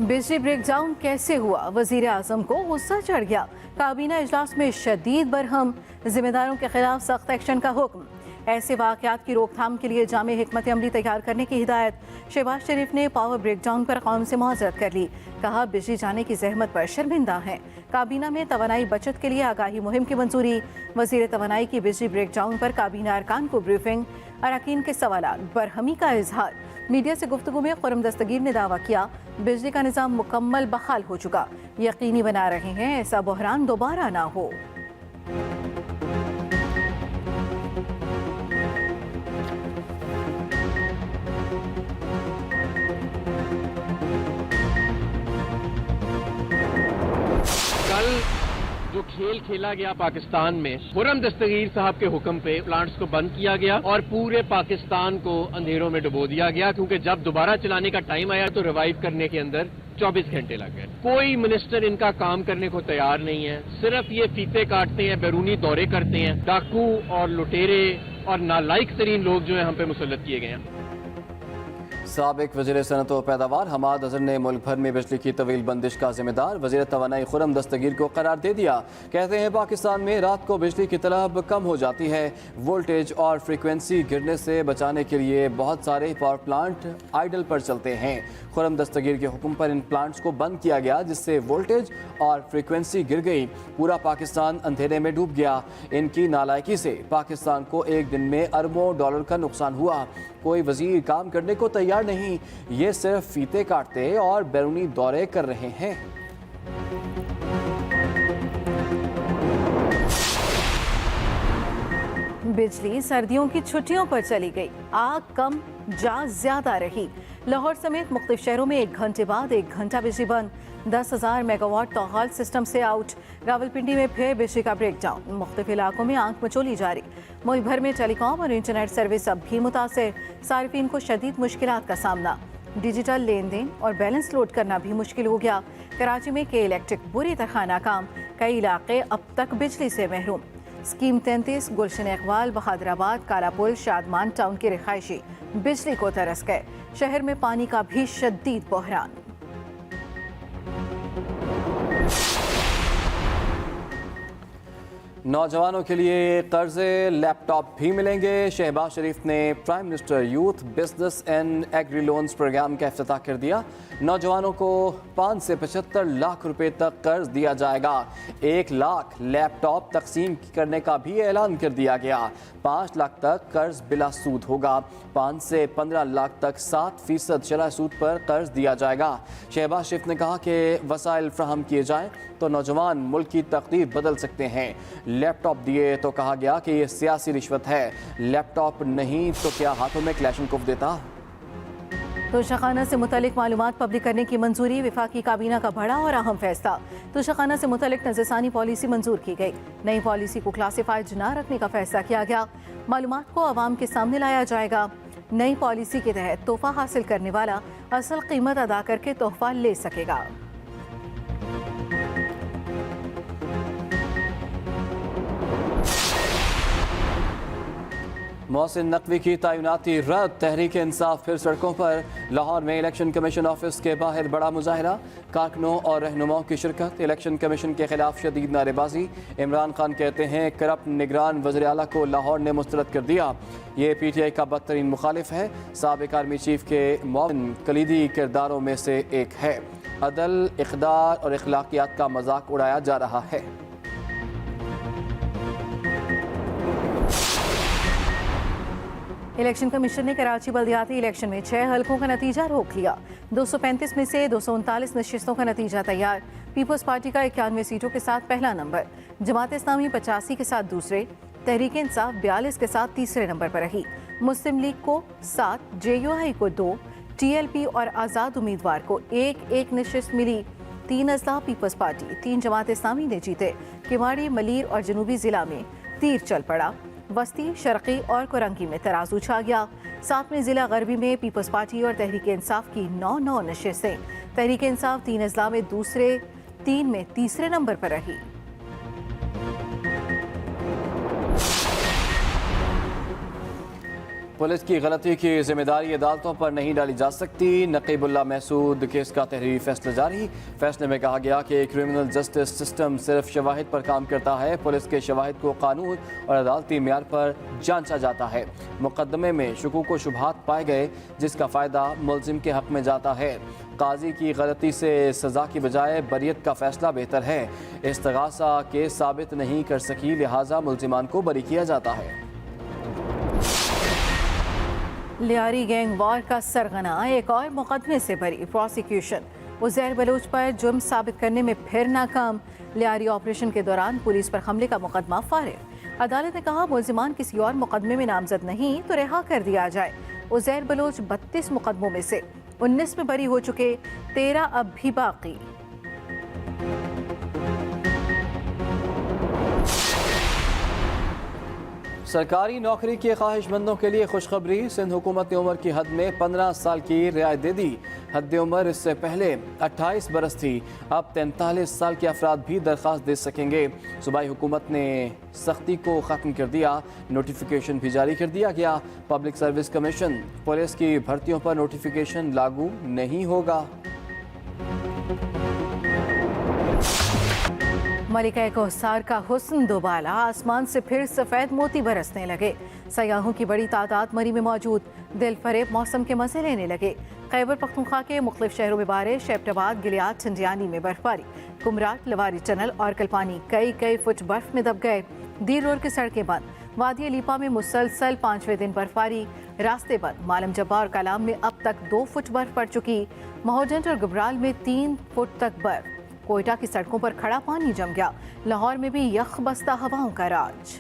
बिजली ब्रेकडाउन कैसे हुआ, वजीर आजम को गुस्सा चढ़ गया। काबीना इजलास में शदीद बरहम, जिम्मेदारों के खिलाफ सख्त एक्शन का हुक्म। ऐसे वाकयात की रोकथाम के लिए जामे हिकमत अमली तैयार करने की हिदायत। शहबाज शरीफ ने पावर ब्रेकडाउन पर कौम से मुआज़रत कर ली। कहा बिजली जाने की जहमत पर शर्मिंदा हैं। काबीना में तवानाई बचत के लिए आगाही मुहिम की मंजूरी। वजीर तवानाई की बिजली ब्रेकडाउन पर काबीना अरकान को ब्रीफिंग। अरकान के सवालात, बरहमी का इजहार। मीडिया से गुफ्तगू में खुर्रम दस्तगीर ने दावा किया बिजली का निज़ाम मुकम्मल बहाल हो चुका। यकीनी बना रहे हैं ऐसा बहरान दोबारा ना हो। कल जो खेल खेला गया पाकिस्तान में, खुर्रम दस्तगीर साहब के हुक्म पे प्लांट्स को बंद किया गया और पूरे पाकिस्तान को अंधेरों में डुबो दिया गया, क्योंकि जब दोबारा चलाने का टाइम आया तो रिवाइव करने के अंदर 24 घंटे लग गए। कोई मिनिस्टर इनका काम करने को तैयार नहीं है। सिर्फ ये फीते काटते हैं, बैरूनी दौरे करते हैं। डाकू और लुटेरे और नालायक तरीन लोग जो है हम पे मुसल्लत किए गए हैं। साबिक वज़ीर सनअत व पैदावार हमाद अजहर ने मुल्क भर में बिजली की तवील बंदिश का जिम्मेदार वज़ीर तवानाई खुर्रम दस्तगीर को करार दे दिया। कहते हैं पाकिस्तान में रात को बिजली की तलब कम हो जाती है। वोल्टेज और फ्रीक्वेंसी गिरने से बचाने के लिए बहुत सारे पावर प्लांट आइडल पर चलते हैं। खुर्रम दस्तगीर के हुक्म पर इन प्लांट्स को बंद किया गया, जिससे वोल्टेज और फ्रीक्वेंसी गिर गई। पूरा पाकिस्तान अंधेरे में डूब गया। इनकी नालायकी से पाकिस्तान को एक दिन में अरबों डॉलर का नुकसान हुआ। कोई वजीर काम करने को तैयार नहीं, ये सिर्फ फीते काटते और बैरूनी दौरे कर रहे हैं। बिजली सर्दियों की छुट्टियों पर चली गई। आग कम जा ज्यादा रही। लाहौर समेत मुख्तलिफ शहरों में 1 घंटे बाद 1 घंटा बिजली बंद। 10,000 मेगावाट तोहाल सिस्टम से आउट। रावलपिंडी में फिर बिजली का ब्रेकडाउन। मुख्तलिफ इलाकों में आंख मचोली जारी। मुल्क भर में टेलीकॉम और इंटरनेट सर्विस अब भी मुतासिर। सार्फिन को शदीद मुश्किलात का सामना। डिजिटल लेन देन और बैलेंस लोड करना भी मुश्किल हो गया। कराची में के इलेक्ट्रिक बुरी तरह नाकाम। कई इलाके अब तक बिजली से महरूम। स्कीम 33, गुलशन इकबाल, बहादुराबाद, कालापुल, शादमान टाउन के रिहायशी बिजली को तरस गए। शहर में पानी का भी शदीद बहरान। नौजवानों के लिए कर्जे लैपटॉप भी मिलेंगे। शहबाज शरीफ ने prime minister youth business and agri loans programme का इफ्तिताह कर दिया। नौजवानों को 5 से 75 लाख रुपए तक कर्ज दिया जाएगा। 1 लाख लैपटॉप तकसीम करने का भी ऐलान कर दिया गया। 5 लाख तक कर्ज बिला सूद होगा। 5 से 15 लाख तक 7% शरह सूद पर कर्ज दिया जाएगा। शहबाज शरीफ ने कहा कि वसाइल फ्राहम किए जाएं तो नौजवान मुल्क की तकदीर बदल सकते हैं। लैपटॉप दिए तो कहा गया कि ये सियासी रिश्वत है। लैपटॉप नहीं तो क्या हाथों में क्लैशनकोफ देता। तोशाखाना से मुतल्लिक मालूमात पब्लिक करने की मंजूरी। वफाकी काबीना का बड़ा और अहम फैसला। तोशाखाना से मुतल्लिक नजरसानी पॉलिसी मंजूर की गई। नई पॉलिसी को क्लासिफाइड न रखने का फैसला किया गया। मालूमात को आवाम के सामने लाया जाएगा। नई पॉलिसी के तहत तोहफा हासिल करने वाला असल कीमत अदा करके तोहफा ले सकेगा। मोहसिन नकवी की तैनाती रद्द। तहरीक इंसाफ फिर सड़कों पर। लाहौर में इलेक्शन कमीशन ऑफिस के बाहर बड़ा मुजाहरा। कारकुनों और रहनुमाओं की शिरकत। इलेक्शन कमीशन के खिलाफ शदीद नारेबाजी। इमरान खान कहते हैं करप्ट निगरान वज़ीर आला को लाहौर ने मुस्तरद कर दिया। ये PTI का बदतरीन मुखालिफ है। साबिक आर्मी चीफ के मुआविन कलीदी किरदारों में से एक है। अदल, इक़दार और अखलाकियात का मजाक उड़ाया जा रहा है। इलेक्शन कमीशन ने कराची बल्दियाती इलेक्शन में 6 हलकों का नतीजा रोक लिया। 235 में से 239 नशिस्तों का नतीजा तैयार। पीपल्स पार्टी का 91 सीटों के साथ पहला नंबर। जमात इस्लामी 85 के साथ दूसरे। तहरीक इंसाफ 42 के साथ तीसरे नंबर पर रही। मुस्लिम लीग को 7, JUI को 2, TLP और आज़ाद उम्मीदवार को 1 नशिस्त मिली। 3 अजला पीपल्स पार्टी, 3 जमात इस्लामी ने जीते। किवाड़ी, मलीर और जनूबी जिला में तीर चल पड़ा। वस्ती, शर्की और कोरंगी में तराजू छा गया। 7वें जिला गरबी में पीपल्स पार्टी और तहरीक इंसाफ की 9 नशिस्तें। तहरीक इंसाफ 3 अजला में दूसरे, 3 में तीसरे नंबर पर रही। पुलिस की गलती की जिम्मेदारी अदालतों पर नहीं डाली जा सकती। नकीबुल्लाह महसूद केस का तहरीरी फैसला जारी। फैसले में कहा गया कि क्रिमिनल जस्टिस सिस्टम सिर्फ शवाहिद पर काम करता है। पुलिस के शवाहिद को कानून और अदालती मेयार पर जांचा जाता है। मुकदमे में शुकूक व शुबहात पाए गए जिसका फ़ायदा मुलजिम के हक में जाता है। काजी की गलती से सज़ा की बजाय बरियत का फैसला बेहतर है। इस्तगासा केस साबित नहीं कर सकी, लिहाजा मुलजिमान को बरी किया जाता है। लियारी गैंग वार का सरगना एक और मुकदमे से बरी। प्रोसिक्यूशन उज़ैर बलोच पर जुर्म साबित करने में फिर नाकाम। लियारी ऑपरेशन के दौरान पुलिस पर हमले का मुकदमा फारिग। अदालत ने कहा मुलजिमान किसी और मुकदमे में नामजद नहीं तो रिहा कर दिया जाए। उज़ैर बलोच 32 मुकदमों में से 19 में बरी हो चुके, 13 अब भी बाकी। सरकारी नौकरी के ख्वाहिशमंदों के लिए खुशखबरी। सिंध हुकूमत ने उम्र की हद में 15 साल की रियायत दे दी। हद उम्र इससे पहले 28 बरस थी, अब 43 साल के अफराद भी दरख्वास्त दे सकेंगे। सूबाई हुकूमत ने सख्ती को ख़त्म कर दिया, नोटिफिकेशन भी जारी कर दिया गया। पब्लिक सर्विस कमीशन पुलिस की भर्तियों पर नोटिफिकेशन लागू नहीं होगा। मलिका कोहसार का हुस्न दोबाला, आसमान से फिर सफ़ेद मोती बरसने लगे। सयाहों की बड़ी तादाद मरी में मौजूद, दिल फरेब मौसम के मजे लेने लगे। खैबर पख्तूनख्वा के मुख्तलिफ शहरों में बारिश, एबटाबाद, गिलियाद, झंडियानी में बर्फबारी। कुमराट, लवारी टनल और कल्पानी कई फुट बर्फ में दब गए। दीर रोड की सड़कें बंद। वादी अलीपा में मुसलसल 5वें दिन बर्फबारी, रास्ते बंद। मालम जब्बा और कलाम में अब तक 2 फुट बर्फ पड़ चुकी। महोजंट और गुबराल में 3 फुट तक बर्फ। कोयटा की सड़कों पर खड़ा पानी जम गया। लाहौर में भी यख बस्ता हवाओं का राज।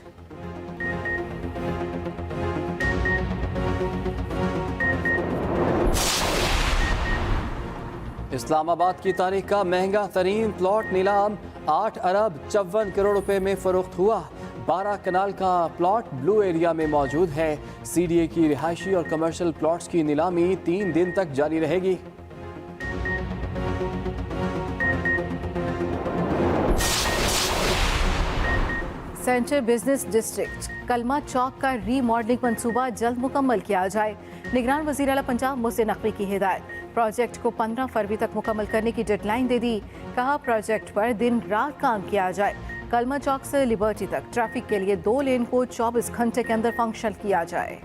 इस्लामाबाद की तारीख का महंगा तरीन प्लॉट नीलाम 8 अरब 54 करोड़ रुपए में फरोख्त हुआ। 12 कनाल का प्लॉट ब्लू एरिया में मौजूद है। CDA की रिहायशी और कमर्शियल प्लॉट्स की नीलामी 3 दिन तक जारी रहेगी। सेंट्रल बिजनेस डिस्ट्रिक्ट कलमा चौक का रीमॉडलिंग मंसूबा जल्द मुकम्मल किया जाए। निगरान वज़ीर आला पंजाब मोहसिन नकवी की हिदायत। प्रोजेक्ट को 15 फरवरी तक मुकम्मल करने की डेडलाइन दे दी। कहा प्रोजेक्ट पर दिन रात काम किया जाए। कलमा चौक से लिबर्टी तक ट्रैफिक के लिए 2 लेन को 24 घंटे के अंदर फंक्शन किया जाए।